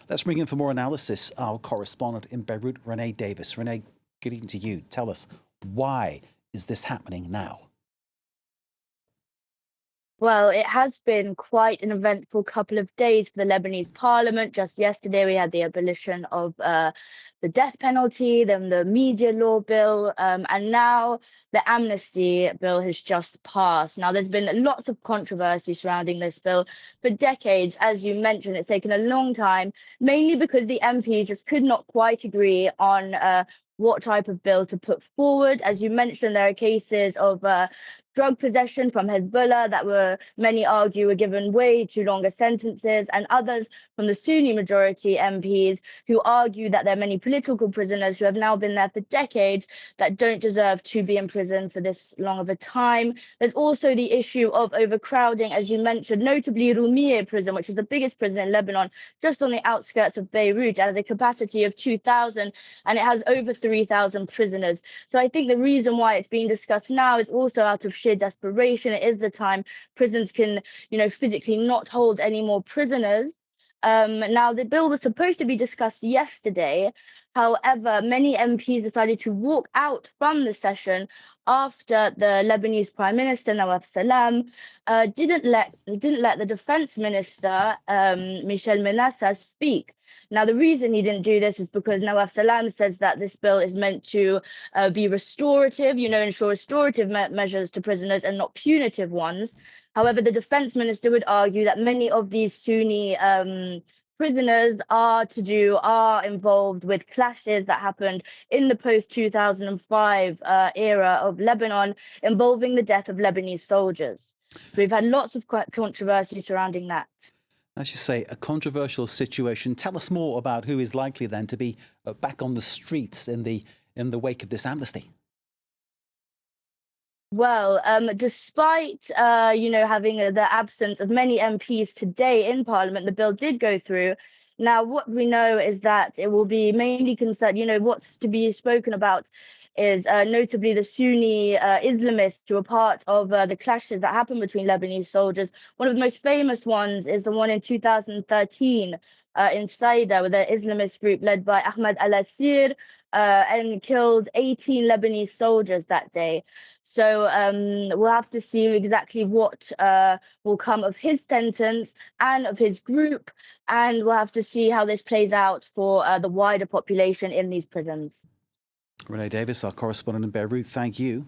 Let's bring in for more analysis our correspondent in Beirut, Renee Davis. Renee, good evening to you. Tell us, why is this happening now? Well, it has been quite an eventful couple of days for the Lebanese parliament. Just yesterday, we had the abolition of the death penalty, then the media law bill, and now the amnesty bill has just passed. Now, there's been lots of controversy surrounding this bill for decades. As you mentioned, it's taken a long time, mainly because the MPs just could not quite agree on what type of bill to put forward. As you mentioned, there are cases of drug possession from Hezbollah that many argue were given way too longer sentences, and others from the Sunni majority MPs who argue that there are many political prisoners who have now been there for decades that don't deserve to be in prison for this long of a time. There's also the issue of overcrowding, as you mentioned, notably Rumiyeh prison, which is the biggest prison in Lebanon, just on the outskirts of Beirut, has a capacity of 2,000, and it has over 3,000 prisoners. So I think the reason why it's being discussed now is also out of sheer desperation. It is the time prisons can, physically not hold any more prisoners. Now, the bill was supposed to be discussed yesterday. However, many MPs decided to walk out from the session after the Lebanese Prime Minister Nawaf Salam didn't let the Defense Minister Michel Menassa speak. Now, the reason he didn't do this is because Nawaf Salam says that this bill is meant to be restorative, ensure restorative measures to prisoners and not punitive ones. However, the Defense Minister would argue that many of these Sunni prisoners are involved with clashes that happened in the post-2005 era of Lebanon, involving the death of Lebanese soldiers. So we've had lots of controversy surrounding that. As you say, a controversial situation. Tell us more about who is likely then to be back on the streets in the wake of this amnesty. Well, despite having the absence of many MPs today in Parliament, the bill did go through. Now, what we know is that it will be mainly concerned. What's to be spoken about is notably the Sunni Islamists who are part of the clashes that happened between Lebanese soldiers. One of the most famous ones is the one in 2013 in Saida, with the Islamist group led by Ahmed al-Assir, and killed 18 Lebanese soldiers that day. So we'll have to see exactly what will come of his sentence and of his group, and we'll have to see how this plays out for the wider population in these prisons. Renee Davis, our correspondent in Beirut, thank you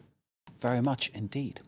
very much indeed.